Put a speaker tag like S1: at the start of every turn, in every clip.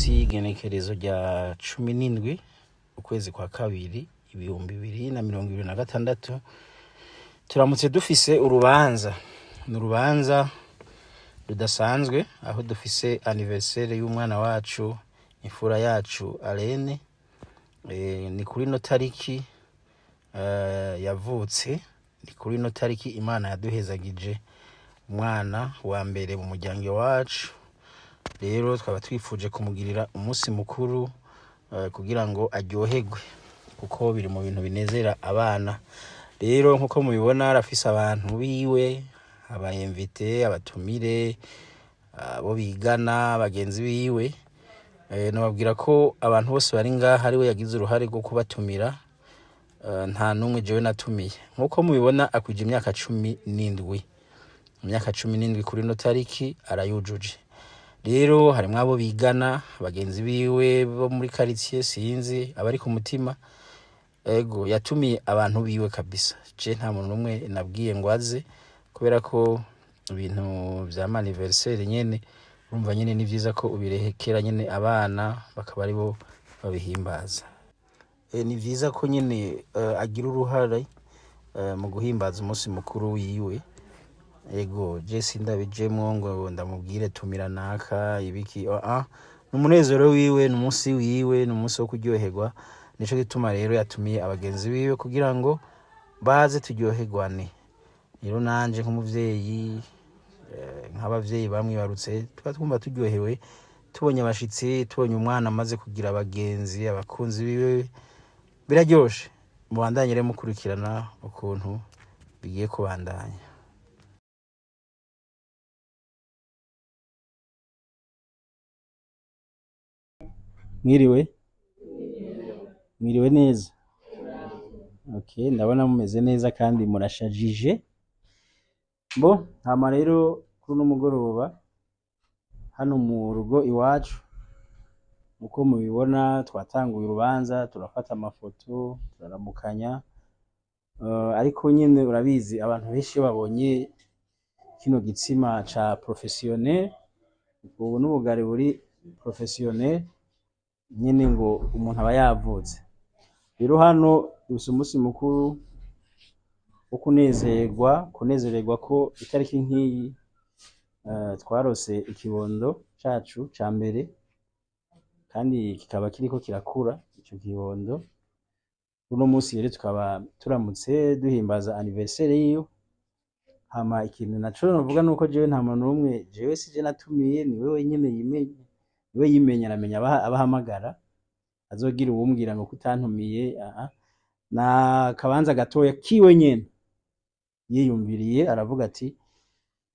S1: Igenekerezo rya 17 ukwezi kwa kabiri 2026 turamutse dufise urubanza n'urubanza rudasanzwe aho dufise anniversaire y'umwana wacu imfura yacu Alene ni kuri no tariki yavutse ni kuri no tariki Imana yaduhezagije umwana wa mbere mu muryango wacu. Rero twaba twifuje kumugirira umunsi mukuru kugira ngo aryoherwe kuko biri mu bintu binezera abana. Rero nkuko mubibona arafise abantu biwe abayinvite abatumire abo bigana bagenzi biwe nababwira ko abantu bose bari ngaha ari we yagize uruhare rwo kubatumira nta numwe jewe natumiye. Nkuko mubibona akwije imyaka 17 imyaka 17 kuri no tariki arayujuje. Rero harimwo abo bigana bagenzi biwe bo muri quartier sinzi abari ku mutima ego yatumiye abantu biwe kabisa. Je nta muntu numwe nabwiye ngo aze kubera ko ibintu vya anniversaire nyene urumva nyene ni vyiza ko ubirehekera nyene abana bakaba ari bo babihimbaza. Ni vyiza ko nyene agira uruhare mu guhimbaza umunsi mukuru wiwe. Ego je sindabijemwo ngo ndamubwire tumira naka ibiki n'umunezero wiwe n'umunsi wiwe n'umunsi wo kuryoherwa. Nico gituma rero yatumiye abagenzi biwe kugira ngo baze turyoherwane. Rero nanje nk'umuvyeyi nk'abavyeyi bamwibarutse twumva turyohewe tubonye abashitsi tubonye umwana amaze kugira abagenzi abakunzi biwe biraryoshe. Mubandanye rero mukurikirana ukuntu bigiye kubandanya. Mwiriwe neza. Okay, ndabona mumeze neza kandi murashajije. Hama rero kuri no mugoroba hano mu rugo iwacu uko mubibona twatanguye urubanza turafata amafoto turaramukanya ariko nyene urabizi abantu benshi babonye kino gitsima ca professionnel ubu n'ubugari buri professionnel nyene ngo umuntu aba yavutse. Rero hano dufise umunsi mukuru wo kunezererwa ko itariki nk'iyi twarose ikibondo cacu ca mbere kandi kikaba kiriko kirakura ico kibondo. Uno munsi rero tukaba turamutse duhimbaza anniversaire yiyo. Hama ikintu naco novuga nuko jewe nta muntu umwe jewe sije natumiye ni wewe nyene yimenya aramenya abahamagara azogira uwumbwira ngo kutantumiye na kabanza gatoya kiwe nyene yiyumviriye aravuga ati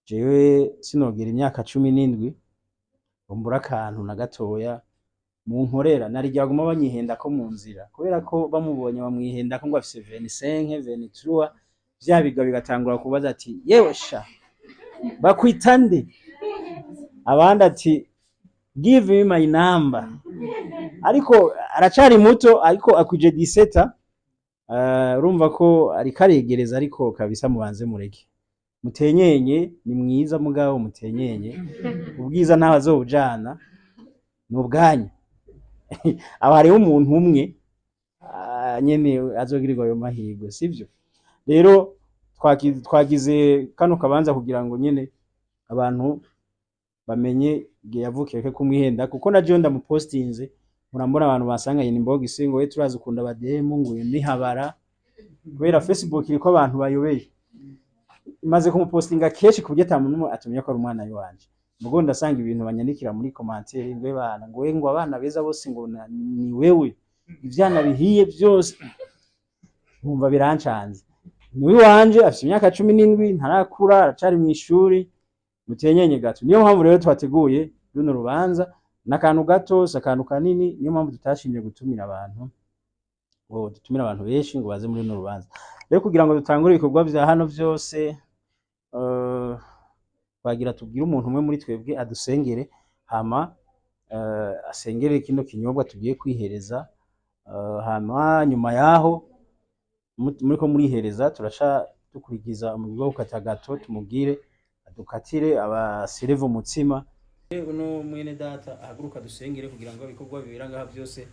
S1: jewe sinogira imyaka 17 umbura akantu na gatoya mu nkorera narijya guma banyihenda ko mu nzira kubera ko bamubonye bamwihenda ko ngo afise 25 23 vyabiga bigatangura kubaza ati yewe sha bakwitande abandi ati give me my number ariko aracari muto ariko akwije 17 urumva ko ari karegereza ariko kabisa mubanze mureke mutenyenye ni mwiza mugabo mutenyenye ubwiza ntaho azobujana n'ubwanyu
S2: aba hariho umuntu umwe nyene azogirirwa ayo mahirwe, sivyo? Rero twagize kano kabanza kugira ngo nyene abantu bamenye igihe yavukiye ke kumwihenda, kuko na jewe ndamupostinze murambona abantu basanganye inbox ngo we turazi ukunda abademu ngo nihabara, kubera Facebook iriko abantu bayobeye. Maze kumupostinga kenshi kuburyo ata muntu atumye ko ari umwana wanje. Mugo ndasanga ibintu banyandikira muri commentaire ngo bana ngo abana beza bose ngo ni wewe, ivyana bihiye byose nkumva birancanze. Ni wanje afite imyaka 17 ntarakura aracari mu ishuri mutenyenye gato. Niyo mpamvu rero twateguye runo rubanza nakantu gato sakantu kanini, niyo mpamvu tutashimye gutumira abantu ngo dutumira abantu benshi ngo baze muri runo rubanza. Rero kugira ngo dutangure ibikorwa vya hano vyose bagira tubwire umuntu umwe muri twebwe adusengere, hama asengere kino kinyobwa tugiye kwihereza, hama nyuma yaho muriko murihereza turaca dukurikiza umugabo ukata gato tumubwire adukatire abasirevu umutsima. Uno mwene data ahaguruka dusengere kugira ngo ibikorwa bibera ngaha byose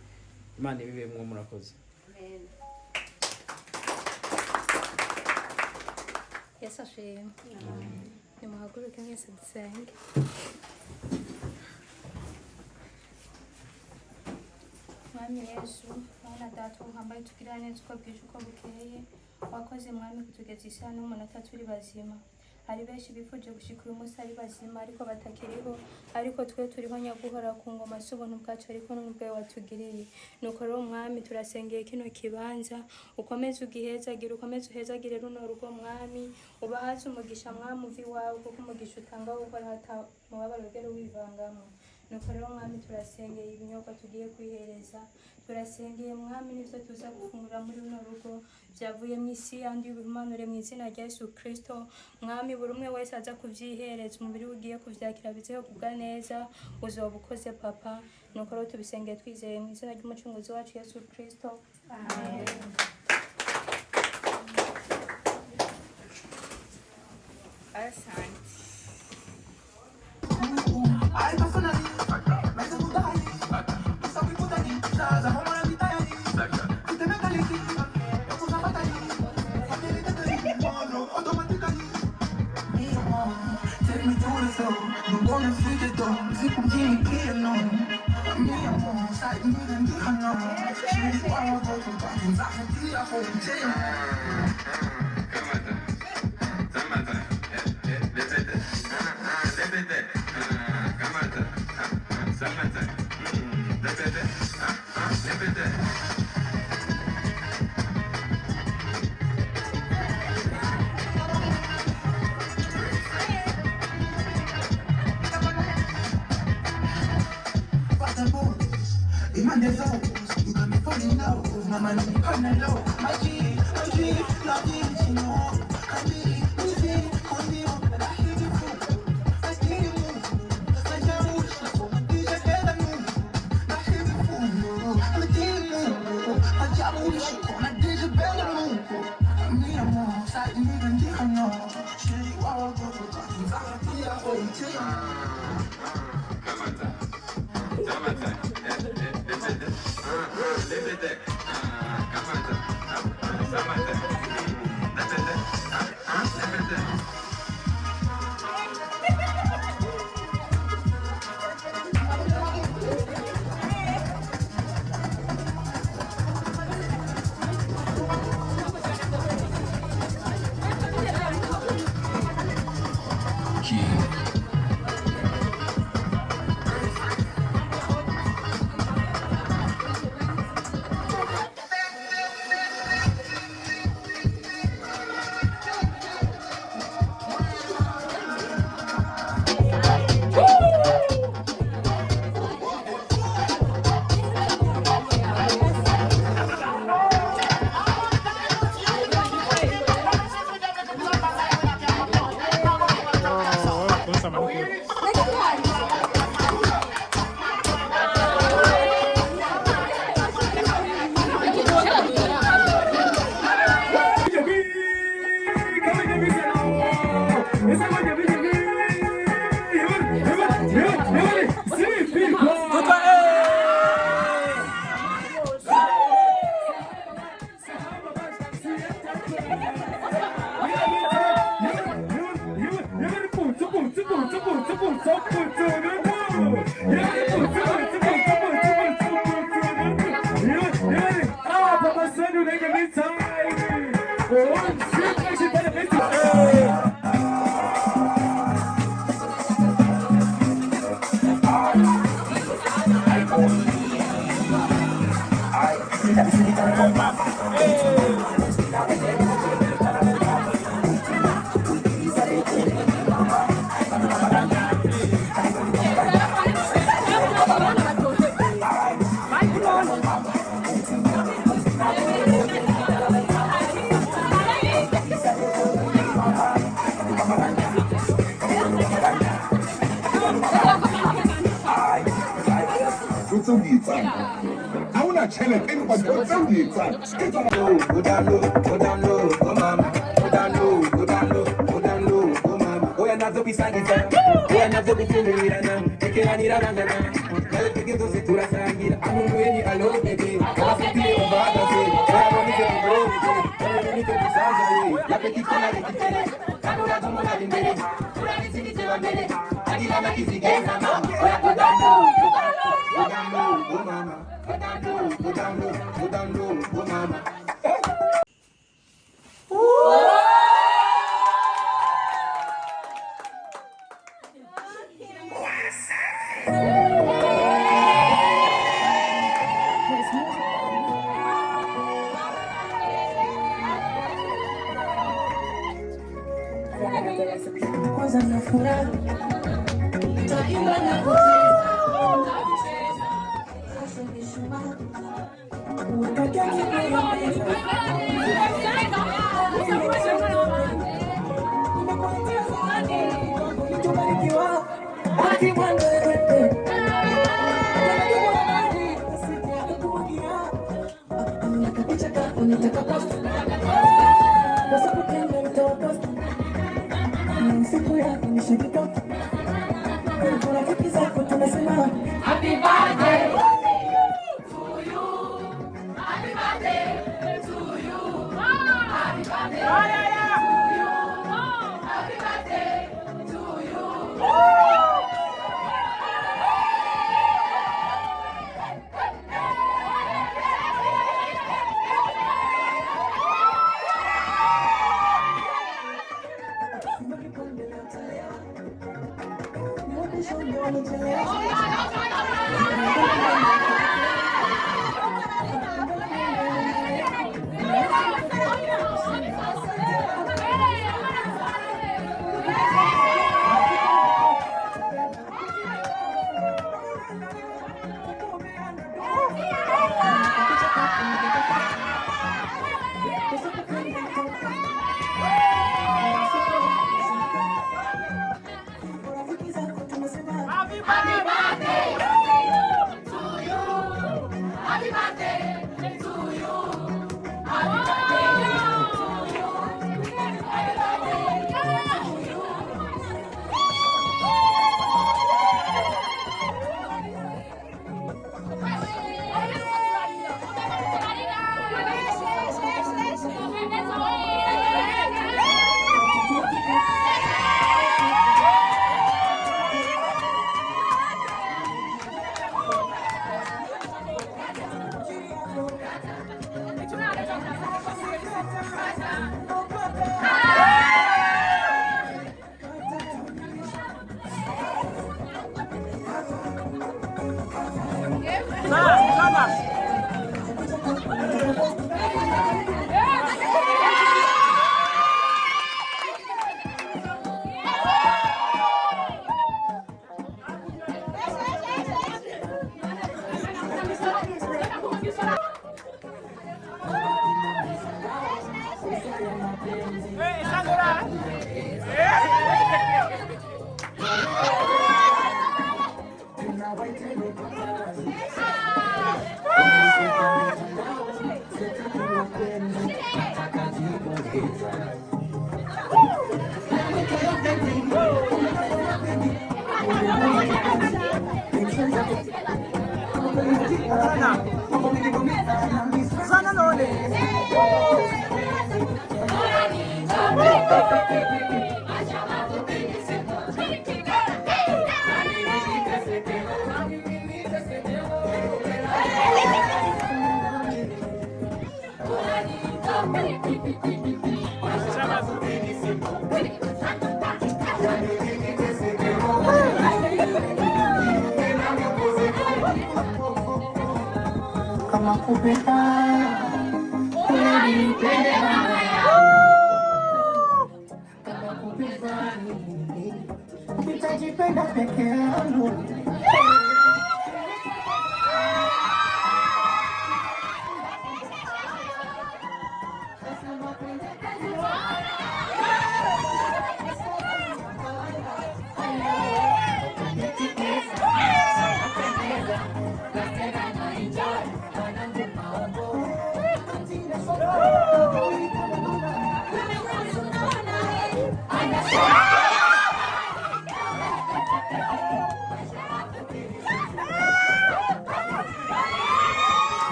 S2: Imana ibibemwo. Murakoze.
S3: Amen. Yesu ashimwe. Nimuhaguruke mwese dusenge. Mwami Yesu, Mwana Data uhambaye tugira neza uko bwije uko bukeye, wakoze Mwami kutugeza isaha n'umunota turi bazima. Hari benshi bifuje gushikira umunsi ari bazima ariko batakiriho, ariko twe turiho nyaguhora ku ngoma z'ubuntu bwacu ariko n'ubwe watugiriye. Nuko rero Mwami turasengeye kino kibanza, ukomeze ugihezagire, ukomeze uhezagire runo rugo Mwami, ubahaze umugisha Mwami uvi wawe, kuko umugisha utanga ukora hata mubabaro ugere wivangamo. Nuko rero Mwami turasengeye ibinyobwa tugiye kwihereza, turasengeye Mwami n'ivyo tuza gufungura muri runo rugo byavuye mu isi yandi bihumanure mu izina rya Yesu Kristo. Mwami buri umwe wese aza kuvyihereza umubiri ugiye kuvyakira bizeho kubwa neza, uzoba ukoze Papa. Nuko rero tubisengeye twizeye mu izina ry'umucunguzi wacu Yesu Kristo. Amen. Asante.
S4: tseo di etsang ha ona tjhelete empa ntho tseo di etsang ke tsona go down low oh mama go down low oh mama oya nazo bisangisa oya nazo bitumira ekeranira bangana nale pegezo ziturasangira amungweni alo baby abafitile obagaze bayabonise kubromite nalebonite bisanzaye lapetitona lekitele kanura tumona limbele turabitsigite bambele adilana kizigeza mama oya go down low oh mama go down low oh mama
S5: Happy birthday to you. Happy birthday to you. Happy birthday to you. Happy birthday to you.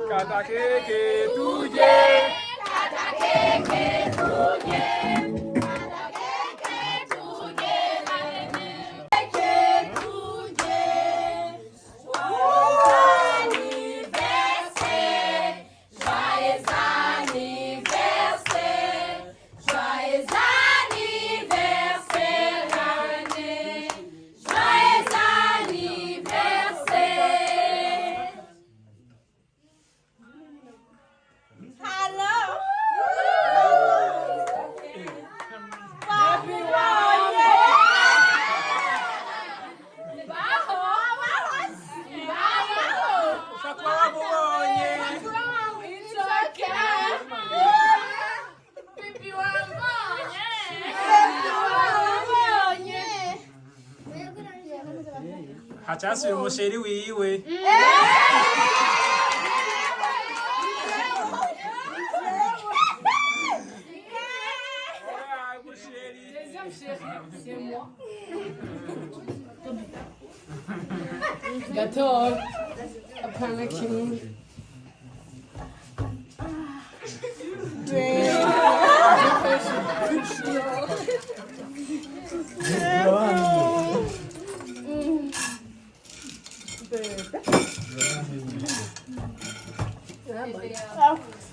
S2: Kata keke tuje.
S5: Kata keke tuje. Kata keke tuje. Keke tuje. Joyeux anniversaire. Joyeux anniversaire, René. Joyeux anniversaire. Hello. Happy
S2: Hachasi umusheri wiwe.
S6: Готов. Hapana kimwe.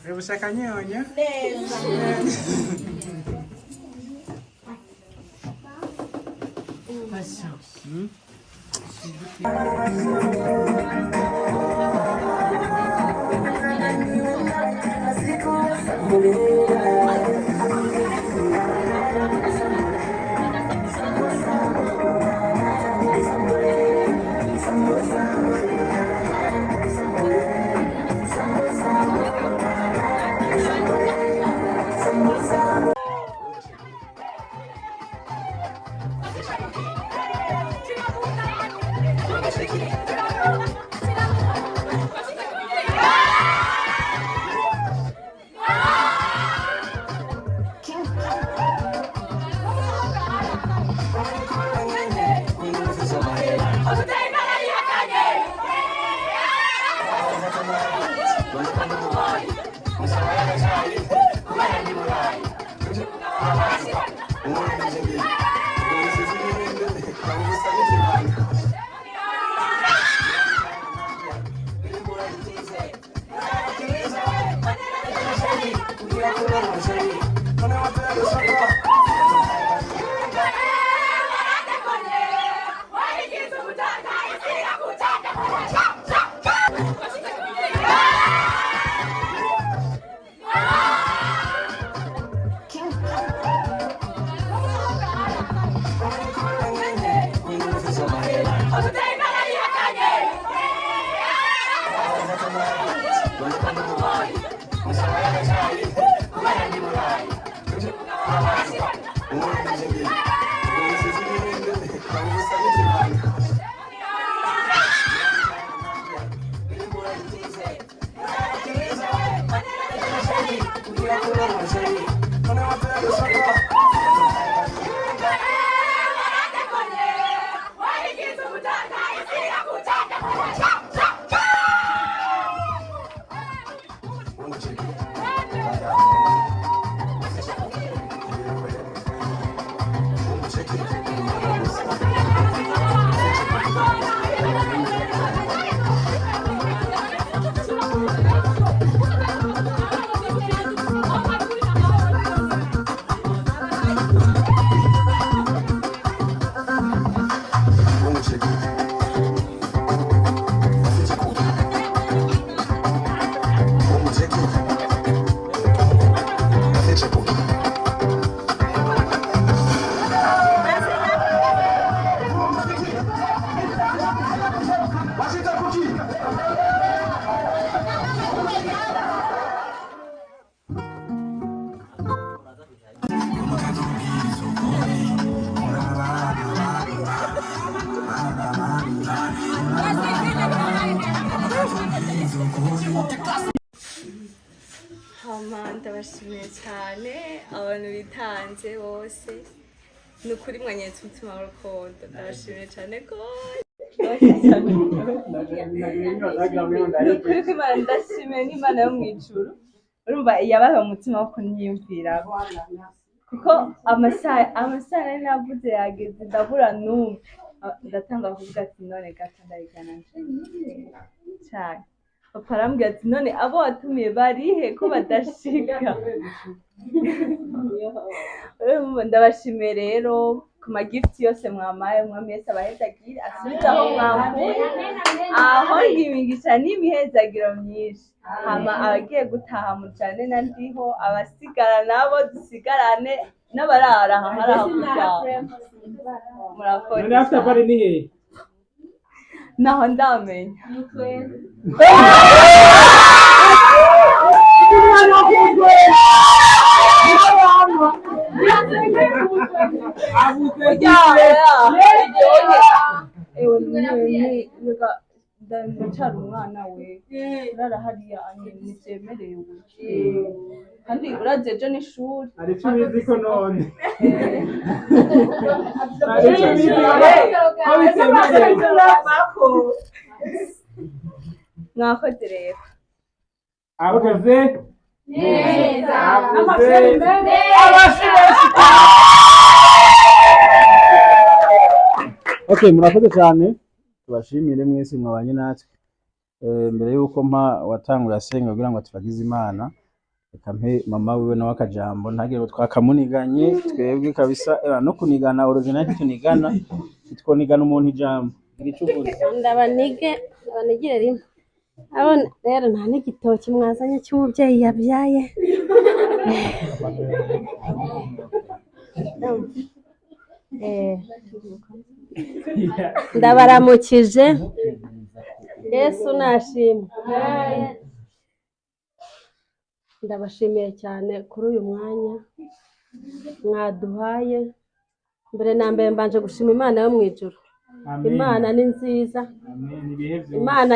S2: Rebusaka nyonya.
S7: hama ndabashimiye cyane abantu bitanze bose ni ukuri mwanyeretse umutima w'urukundo ndabashimiye cyane rwose nukuri ko Imana ndashimiye n'Imana yo mu ijuru urumva yabaye umutima wo kunyiyumviraho kuko amasaha nari navuze yageze ndabura n'umwe ndatanga kuvuga ati none gato ndarigana cyane papa arambwira ati none abo watumiye barihe ko badashika ndabashimiye rero ku magifti yose mwamaye umwami wese abahezagire asubize aho mwamuye aho ngimigisha n'imihezagiro myinshi hama abagiye gutaha mujane na ndiho abasigara nabo dusigarane n'abarara aha hari aho kuryama murakoze naho ndamenya ndacara umwana we urara hariya ntibyemerewe kandi uraje ejo n'ishuri
S2: arico bizi ko none
S7: mwakoze rero
S2: akoze
S5: neza
S2: Okay, murakoze cyane tubashimire mwese mwabanye natwe mbere yuko watanguye asenga kugira ngo tubagize Imana reka mpe mama wiwe nawe akajambo ntagire ngo twakamuniganye twebwe kabisa no kunigana original tunigana twikonigana umuntu ijambo
S8: ndabanigire rimwe abona rero nta n'igitoki mwazanye cy'umubyeyi yabyaye ndabaramukije Yesu nashimwe ndabashimiye cyane kuri uyu mwanya mwaduhaye mbere na mbere mbanje gushima Imana yo mu ijuru Imana ni nziza Imana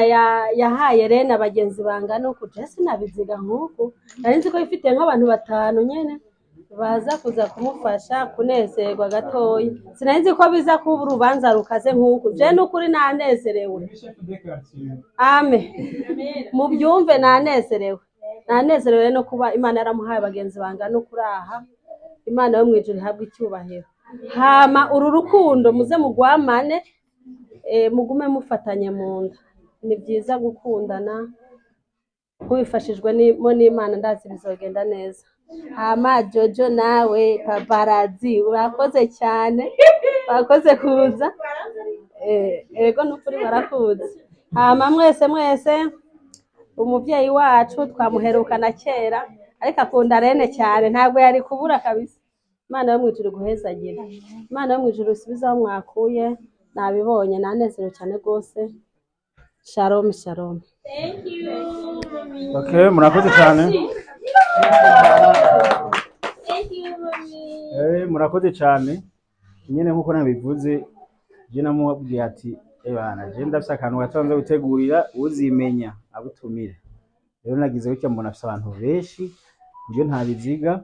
S8: yahaye rena abagenzi bangana uku je sinabiziga nk'uku nari nzi ko ifite nk'abantu batanu nyene baza kuza kumufasha kunezerwa gatoya sinari nzi ko biza kuba urubanza rukaze nk'uku je n'ukuri nanezerewe amen mu byumve nanezerewe no kuba Imana yaramuhaye abagenzi bangana ukuri aha Imana yo mu ijuru ihabwa icyubahiro hama uru rukundo muze mugwamane mugume mufatanye mu nda ni byiza gukundana kubifashijwe n'Imana ndazi bizogenda neza hama Jojo nawe paparazi urakoze cyane bakoze kuza ego n'ukuri barakuze hama mwese umuvyeyi wacu twamuherukana kera ariko akunda rene cyane ntabwo yari kubura kabisa Imana yo mu ijuru guhezagira Imana yo mu ijuru usubiza aho mwakuye nabibonye nanezerewe cyane rwose shalom shalom
S5: thank you
S2: okay murakoze cyane
S5: thank you mommy
S2: murakoze cyane nyene nkuko nabivuze je namubwiye ati bana je ndafise akantu gatonze gutegurira uzimenya abutumire rero nagize gutya mbona afise abantu benshi nje ntabiziga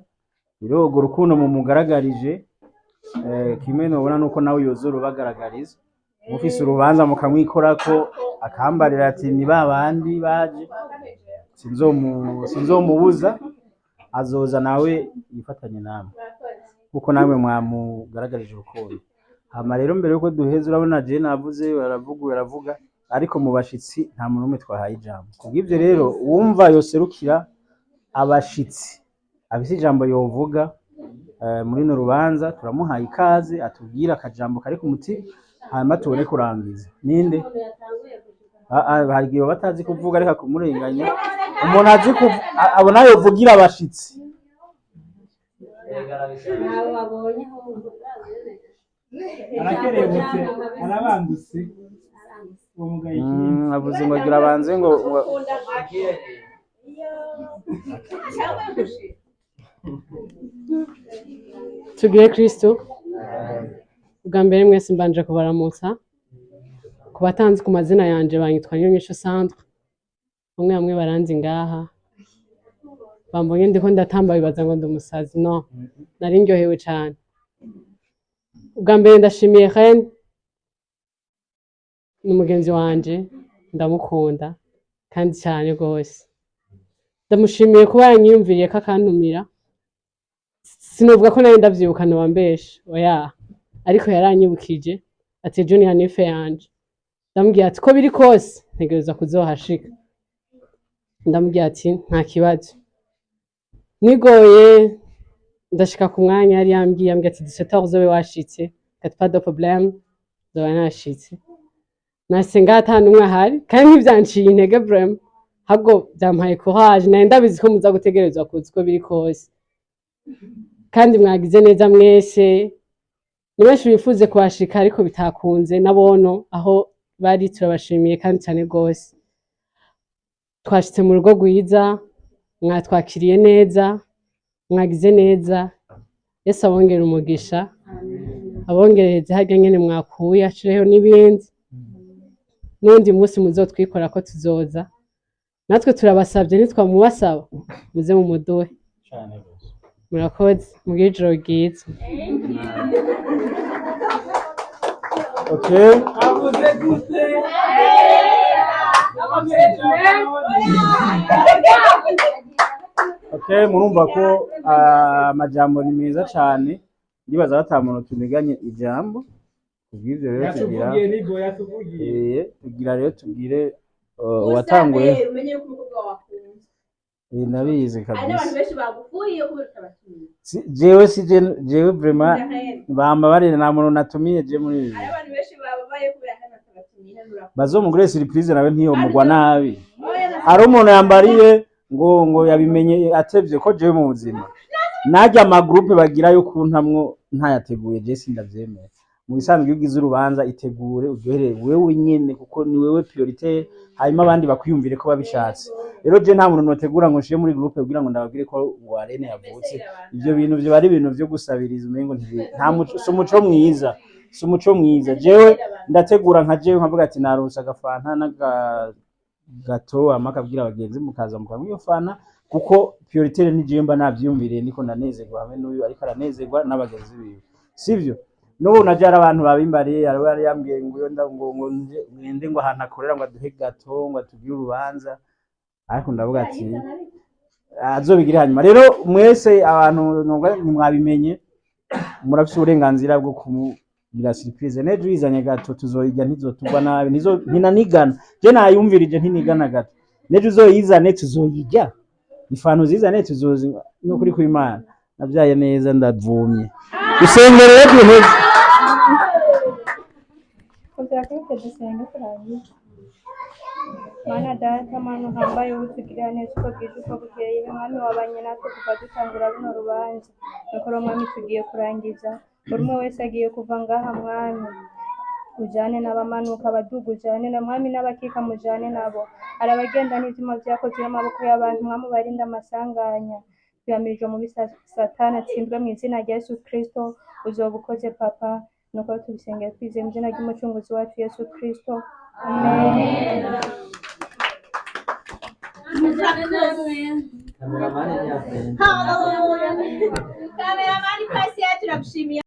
S2: irogo rukundo mu mugaragarije kimwe nobona nuko nawe yozuru bagaragariza mufise urubanza mukamwikorako akambarira ati ni babandi baje sinzomubuza azoza nawe yifatanye namwe kuko namwe mwamugaragarije urukundo hama rero mbere yuko duheza urabona je navuze baravuga ariko mu bashitsi nta muntu umwe twahaye ijambo kubw'ivyo rero wumva yoserukira abashitsi afise ijambo yovuga muri no rubanza turamuhaye ikaze atubwira akajambo kari ku mutima hanyuma tubone kurangiza ninde bagiye batazi kuvuga reka kumurenganya umuntu azi abona yovugira abashitsi arakerebutse arabangutse uwo mugaye avuze ngo gira banze ngo
S6: tugire Kristo bwa mbere mwese mbanje kubaramutsa ku batanzi ku mazina yanje banyitwa Nyonyesho Sandra, bamwe bamwe baranzi ngaha, bambonye ndiko ndatamba bibaza ngo ndi umusazi. No, nari ndyohewe cyane. Ubwa mbere ndashimiye Ren, ni umugenzi wanje, ndamukunda kandi cyane rwose. Ndamushimiye kuba yanyiyumviriye ko akantumira. Sinovuga ko nari ndavyibuka nobambesha, oya, ariko yaranyibukije ati Junior nife yanje. Ndamubwira ati ko biri kose ntegereza kuzohashika. Ndamubwira ati nta kibazo. Nigoye ndashika ku mwanya yari yambwiye ati 17h uzobe washitse, ati pas de problème, zoba nashitse. Nase ngata numwe ahari kandi ntibyanciye intege vraiment, ahubwo byampaye courage, nari ndabizi ko muza gutegerezwa kuza uko biri kose. Kandi mwagize neza mwese, ni benshi bifuze kuhashika ariko bitakunze, nabono aho bari turabashimiye kandi cyane rwose. Twashitse mu rugo rwiza, mwatwakiriye neza, mwagize neza. Yesu abongere umugisha, abongereze harya nyene mwakuye, ashireho n'ibindi. N'undi munsi muzotwikora ko tuzoza. Natwe turabasabye nitwamubasaba muze mu muduhe. Murakoze, mugire ijoro ryiza.
S2: Okay. Okay, murumva ko amajambo ni meza cyane, ndibaza batamuntu tuniganye ijambo. Kubw'ivyo rero tugire watanguye
S7: umenye ko umukobwa wakunze.
S2: Nabizi kabisa.
S7: Abantu benshi bagufuye kubera utabatumye.
S2: Jewe vraiment bamba barene nta muntu natumiye je muri ibi.
S7: Abantu benshi babaye kubera hano utabatumye.
S2: Bazomugure surprise nawe ntiyo mugwa nabi. Hari umuntu yambariye ngo yabimenye atevye ko jewe mu buzima. Najya ama groupe bagira yo kuntamwo ntayateguye je sindavyemera. Mu bisanzwe ugize urubanza itegure uryohere wewe nyene kuko ni wewe priorité, hanyuma abandi bakwiyumvire ko babishatse. Rero je nta muntu notegura ngo nshire muri groupe kugira ngo ndababwire ko ngo Arene yavutse. Ivyo bintu byo bari ibintu byo gusabiriza umengo nta muco mwiza. Si umuco mwiza. Jewe ndategura nka jewe nkavuga ati naronsa agafanta gato amakabwira abagenzi mukaza mukamwiyo fana kuko priorité ni je mba navyumviriye niko ndanezerwa hamwe n'uyu ariko aranezerwa n'abagenzi biwe. Sivyo? No najara abantu babimbariye yari yambwiye ngo ngende ngo ahantu akorera ngo aduhe gato ngo atugire urubanza, ariko ndavuga ati azobigire hanyuma. Rero mwese abantu nimwabimenye murafite uburenganzira bwo kumugira surprise. Nejo izanye gato tuzoyijya ntizotugwa nabi, ntinanigana je nayumvirije ntinigana gato. Nejo uzoyizane tuzoyijya, ifano zizane tuzozi no kuri kw'Imana. Navyaye neza ndavumye usengereye kwiheza.
S3: Kuzakuke dusenga kurangiza. Mana data manu hambaye ubutugirira neza uko bwije uko bukeye, mwami wabanye natwe kuva dutangura runo rubanza. Nuko mwami tugiye kurangiza, buri umwe wese agiye kuva ngaha mwami. Ujane n'abamanuka abadugu, ujane na mwami n'abakika mujane nabo. Arabagenda n'izima vyakozwe n'amaboko y'abantu, mwami barinda amasanganya. Tuyamirije mu Satani atsindwe mu izina rya Yesu Kristo. Uzoba ukoze papa, nuko tubisengera twizeye mu izina ry'umucunguzi wacu Yesu Kristo. Amen.
S7: Kameramani pasi yacu turagushimiye.